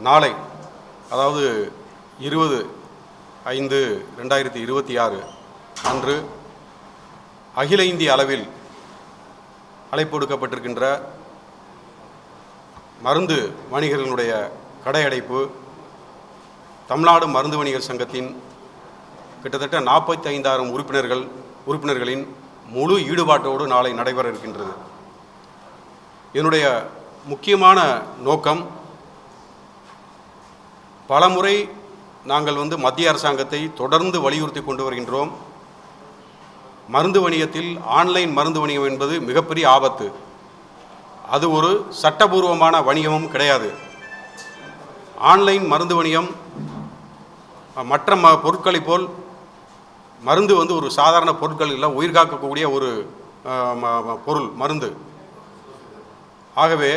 நாளை, அதாவது 20/5/2026 அன்று அகில இந்திய அளவில் அழைப்பு விடுக்கப்பட்டிருக்கின்ற மருந்து வணிகர்களுடைய கடையடைப்பு தமிழ்நாடு மருந்து வணிகர் சங்கத்தின் கிட்டத்தட்ட 45,000 உறுப்பினர்களின் முழு ஈடுபாட்டோடு நாளை நடைபெற இருக்கின்றது. இதனுடைய முக்கியமான நோக்கம், பலமுறை நாங்கள் மத்திய அரசாங்கத்தை தொடர்ந்து வலியுறுத்தி கொண்டு வருகின்றோம். மருந்து வணிகத்தில் ஆன்லைன் மருந்து வணிகம் என்பது மிகப்பெரிய ஆபத்து. அது ஒரு சட்டபூர்வமான வணிகமும் கிடையாது. ஆன்லைன் மருந்து வணிகம் மற்ற பொருட்களைப் போல் மருந்து ஒரு சாதாரண பொருட்கள் இல்லை, உயிர் காக்கக்கூடிய ஒரு பொருள் மருந்து. ஆகவே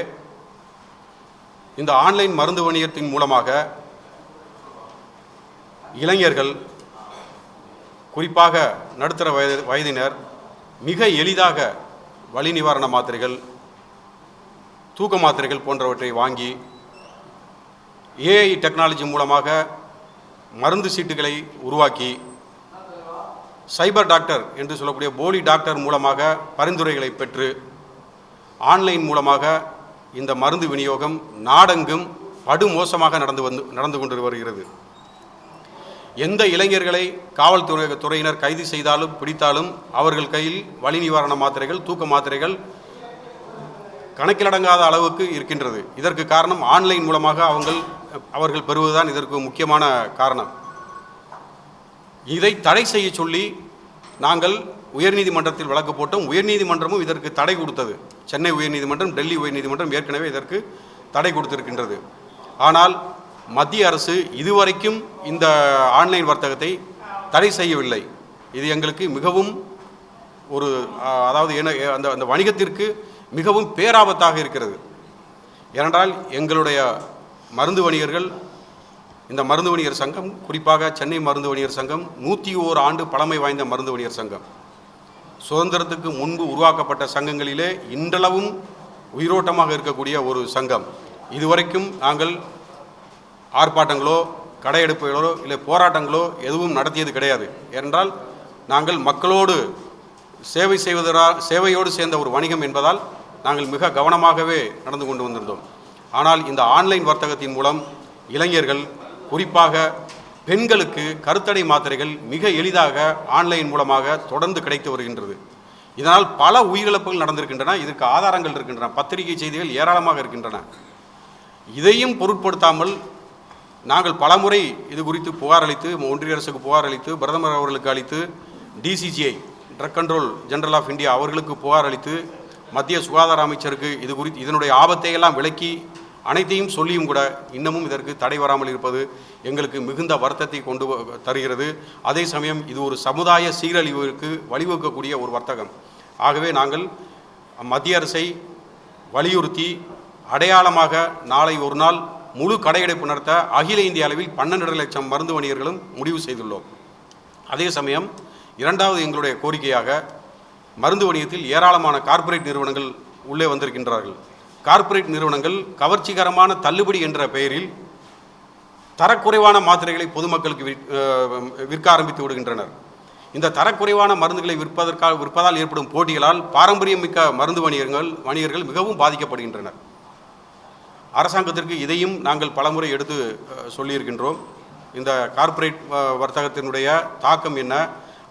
இந்த ஆன்லைன் மருந்து வணிகத்தின் மூலமாக இளைஞர்கள், குறிப்பாக நடுத்தர வயதினர் மிக எளிதாக வலி நிவாரண மாத்திரைகள், தூக்க மாத்திரைகள் போன்றவற்றை வாங்கி ஏஐ டெக்னாலஜி மூலமாக மருந்து சீட்டுகளை உருவாக்கி சைபர் டாக்டர் என்று சொல்லக்கூடிய போலி டாக்டர் மூலமாக பரிந்துரைகளை பெற்று ஆன்லைன் மூலமாக இந்த மருந்து விநியோகம் நாடெங்கும் படுமோசமாக நடந்து கொண்டு வருகிறது. எந்த இளைஞர்களை காவல்துறையினர் கைது செய்தாலும் பிடித்தாலும் அவர்கள் கையில் வலி நிவாரண மாத்திரைகள், தூக்க மாத்திரைகள் கணக்கிலடங்காத அளவுக்கு இருக்கின்றது. இதற்கு காரணம் ஆன்லைன் மூலமாக அவர்கள் பெறுவதுதான் இதற்கு முக்கியமான காரணம். இதை தடை செய்ய சொல்லி நாங்கள் உயர்நீதிமன்றத்தில் வழக்கு போட்டோம். உயர்நீதிமன்றமும் இதற்கு தடை கொடுத்தது. சென்னை உயர்நீதிமன்றம், டெல்லி உயர்நீதிமன்றம் ஏற்கனவே இதற்கு தடை கொடுத்திருக்கின்றது. ஆனால் மத்திய அரசு இதுவரைக்கும் இந்த ஆன்லைன் வர்த்தகத்தை தடை செய்யவில்லை. இது எங்களுக்கு மிகவும் அந்த வணிகத்திற்கு மிகவும் பேராபத்தாக இருக்கிறது. ஏனென்றால் எங்களுடைய மருந்து வணிகர்கள், இந்த மருந்து வணிகர் சங்கம், குறிப்பாக சென்னை மருந்து வணிகர் சங்கம் 101 ஆண்டு பழமை வாய்ந்த மருந்து வணிகர் சங்கம். சுதந்திரத்துக்கு முன்பு உருவாக்கப்பட்ட சங்கங்களிலே இன்றளவும் உயிரோட்டமாக இருக்கக்கூடிய ஒரு சங்கம். இதுவரைக்கும் நாங்கள் ஆர்ப்பாட்டங்களோ கடையெடுப்புகளோ இல்லை போராட்டங்களோ எதுவும் நடத்தியது கிடையாது. ஏனென்றால் நாங்கள் மக்களோடு சேவையோடு சேர்ந்த ஒரு வணிகம் என்பதால் நாங்கள் மிக கவனமாகவே நடந்து கொண்டு வந்திருந்தோம். ஆனால் இந்த ஆன்லைன் வர்த்தகத்தின் மூலம் இளைஞர்கள், குறிப்பாக பெண்களுக்கு கருத்தடை மாத்திரைகள் மிக எளிதாக ஆன்லைன் மூலமாக தொடர்ந்து கிடைத்து வருகின்றது. இதனால் பல உயிரிழப்புகள் நடந்திருக்கின்றன. இதற்கு ஆதாரங்கள் இருக்கின்றன. பத்திரிகை செய்திகள் ஏராளமாக இருக்கின்றன. இதையும் பொருட்படுத்தாமல் நாங்கள் பலமுறை இது குறித்து புகார் அளித்து, ஒன்றிய அரசுக்கு புகார் அளித்து, பிரதமர் அவர்களுக்கு அளித்து, DCGI drug control general of India அவர்களுக்கு புகார் அளித்து, மத்திய சுகாதார அமைச்சருக்கு இதனுடைய ஆபத்தையெல்லாம் விளக்கி அனைத்தையும் சொல்லியும் கூட இன்னமும் இதற்கு தடை வராமல் இருப்பது எங்களுக்கு மிகுந்த வருத்தத்தை கொண்டு தருகிறது. அதே சமயம் இது ஒரு சமுதாய சீரழிவுக்கு வழிவகுக்கக்கூடிய ஒரு வர்த்தகம். ஆகவே நாங்கள் மத்திய அரசை வலியுறுத்தி அடையாளமாக நாளை ஒரு நாள் முழு கடையடைப்பு நடத்த அகில இந்திய அளவில் 12.5 லட்சம் மருந்து வணிகர்களும் முடிவு செய்துள்ளோம். அதே சமயம் இரண்டாவது எங்களுடைய கோரிக்கையாக, மருந்து வணிகத்தில் ஏராளமான கார்ப்பரேட் நிறுவனங்கள் உள்ளே வந்திருக்கின்றார்கள். கார்ப்பரேட் நிறுவனங்கள் கவர்ச்சிகரமான தள்ளுபடி என்ற பெயரில் தரக்குறைவான மாத்திரைகளை பொதுமக்களுக்கு விற்க ஆரம்பித்து விடுகின்றனர். இந்த தரக்குறைவான மருந்துகளை விற்பதால் ஏற்படும் போட்டிகளால் பாரம்பரியம் மிக்க மருந்து வணிகர்கள் மிகவும் பாதிக்கப்படுகின்றனர். அரசாங்கத்திற்கு இதையும் நாங்கள் பலமுறை எடுத்து சொல்லியிருக்கின்றோம். இந்த கார்ப்பரேட் வர்த்தகத்தினுடைய தாக்கம் என்ன,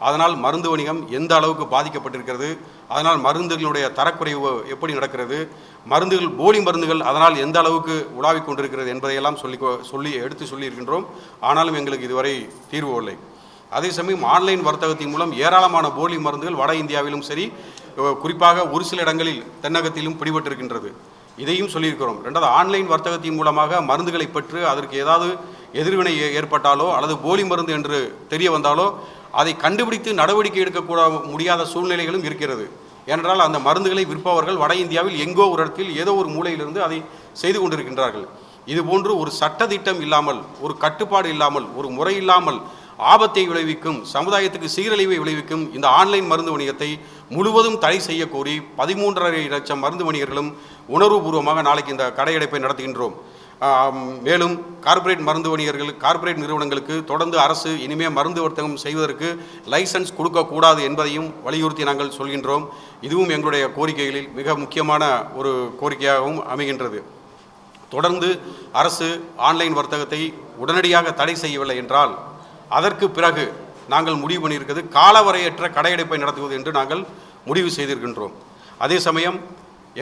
அதனால் மருந்து வணிகம் எந்த அளவுக்கு பாதிக்கப்பட்டிருக்கிறது, அதனால் மருந்துகளுடைய தரக்குறைவு எப்படி நடக்கிறது, போலி மருந்துகள் அதனால் எந்த அளவுக்கு உலாவிக் கொண்டிருக்கிறது என்பதையெல்லாம் எடுத்து சொல்லியிருக்கின்றோம். ஆனாலும் எங்களுக்கு இதுவரை தீர்வு இல்லை. அதே சமயம் ஆன்லைன் வர்த்தகத்தின் மூலம் ஏராளமான போலி மருந்துகள் வட இந்தியாவிலும் சரி, குறிப்பாக ஒரு சில இடங்களில் தென்னகத்திலும் பிடிபட்டிருக்கின்றது. இதையும் சொல்லியிருக்கிறோம். ரெண்டாவது, ஆன்லைன் வர்த்தகத்தின் மூலமாக மருந்துகளை பெற்று அதற்கு ஏதாவது எதிர்வினை ஏற்பட்டாலோ அல்லது போலி மருந்து என்று தெரிய வந்தாலோ அதை கண்டுபிடித்து நடவடிக்கை எடுக்கக்கூட முடியாத சூழ்நிலைகளும் இருக்கிறது. ஏனென்றால் அந்த மருந்துகளை விற்பவர்கள் வட இந்தியாவில் எங்கோ ஒரு இடத்தில் ஏதோ ஒரு மூலையிலிருந்து அதை செய்து கொண்டிருக்கின்றார்கள். இதுபோன்று ஒரு சட்டத்திட்டம் இல்லாமல், ஒரு கட்டுப்பாடு இல்லாமல், ஒரு முறை இல்லாமல் ஆபத்தை விளைவிக்கும், சமுதாயத்துக்கு சீரழிவை விளைவிக்கும் இந்த ஆன்லைன் மருந்து வணிகத்தை முழுவதும் தடை செய்ய கோரி 13.5 லட்சம் மருந்து வணிகர்களும் உணர்வுபூர்வமாக நாளைக்கு இந்த கடையடைப்பை நடத்துகின்றோம். மேலும் கார்ப்பரேட் மருந்து வணிகர்கள், கார்ப்பரேட் நிறுவனங்களுக்கு தொடர்ந்து அரசு இனிமேல் மருந்து வர்த்தகம் செய்வதற்கு லைசன்ஸ் கொடுக்கக்கூடாது என்பதையும் வலியுறுத்தி நாங்கள் சொல்கின்றோம். இதுவும் எங்களுடைய கோரிக்கைகளில் மிக முக்கியமான ஒரு கோரிக்கையாகவும் அமைகின்றது. தொடர்ந்து அரசு ஆன்லைன் வர்த்தகத்தை உடனடியாக தடை செய்யவில்லை என்றால் அதற்கு பிறகு நாங்கள் முடிவு பண்ணியிருக்கிறது காலவரையற்ற கடையடைப்பை நடத்துவது என்று நாங்கள் முடிவு செய்திருக்கின்றோம். அதே சமயம்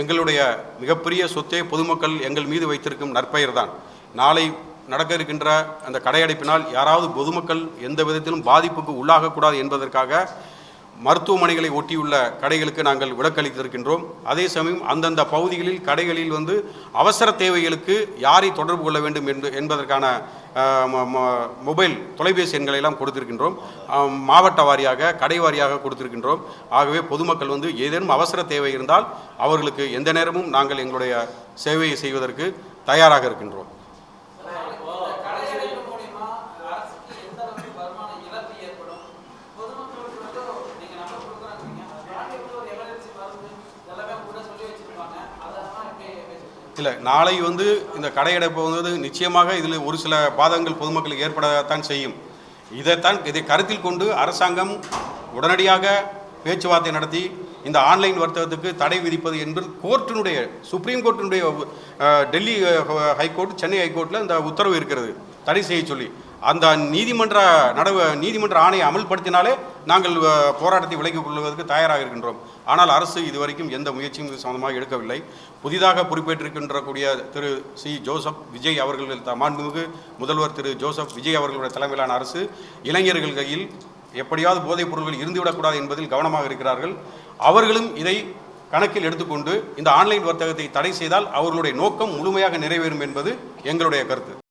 எங்களுடைய மிகப்பெரிய சொத்தே பொதுமக்கள் எங்கள் மீது வைத்திருக்கும் நற்பெயர் தான். நாளை நடக்க இருக்கின்ற அந்த கடையடைப்பினால் யாராவது பொதுமக்கள் எந்த விதத்திலும் பாதிப்புக்கு உள்ளாகக்கூடாது என்பதற்காக மருத்துவமனைகளை ஒட்டியுள்ள கடைகளுக்கு நாங்கள் விலக்களித்திருக்கின்றோம். அதே சமயம் அந்தந்த பகுதிகளில் கடைகளில் அவசர தேவைகளுக்கு யாரை தொடர்பு கொள்ள வேண்டும் என்பதற்கான மொபைல் தொலைபேசி எண்களை எல்லாம் கொடுத்திருக்கின்றோம். மாவட்ட வாரியாக, கடை வாரியாக கொடுத்திருக்கின்றோம். ஆகவே பொதுமக்கள் ஏதேனும் அவசர தேவை இருந்தால் அவர்களுக்கு எந்த நேரமும் நாங்கள் எங்களுடைய சேவையை செய்வதற்கு தயாராக இருக்கின்றோம். இல்லை, நாளை இந்த கடையடைப்பு நிச்சயமாக இதில் ஒரு சில பாதகங்கள் பொதுமக்களுக்கு ஏற்படத்தான் செய்யும். இதை கருத்தில் கொண்டு அரசாங்கம் உடனடியாக பேச்சுவார்த்தை நடத்தி இந்த ஆன்லைன் வர்த்தகத்துக்கு தடை விதிப்பது என்பது சுப்ரீம் கோர்ட்டினுடைய டெல்லி ஹைகோர்ட், சென்னை ஹைகோர்ட்டில் இந்த உத்தரவு இருக்கிறது தடை செய்ய சொல்லி. அந்த நீதிமன்ற ஆணையை அமல்படுத்தினாலே நாங்கள் போராட்டத்தை விலக்கிக் கொள்வதற்கு தயாராக இருக்கின்றோம். ஆனால் அரசு இதுவரைக்கும் எந்த முயற்சியும் இது சம்பந்தமாக எடுக்கவில்லை. புதிதாக பொறுப்பேற்றிருக்கின்றக்கூடிய திரு சி. ஜோசப் விஜய் அவர்கள், மாண்புமிகு முதல்வர் திரு ஜோசப் விஜய் அவர்களுடைய தலைமையிலான அரசு இளைஞர்கள் கையில் எப்படியாவது போதைப் பொருட்கள் இருந்துவிடக்கூடாது என்பதில் கவனமாக இருக்கிறார்கள். அவர்களும் இதை கணக்கில் எடுத்துக்கொண்டு இந்த ஆன்லைன் வர்த்தகத்தை தடை செய்தால் அவர்களுடைய நோக்கம் முழுமையாக நிறைவேறும் என்பது எங்களுடைய கருத்து.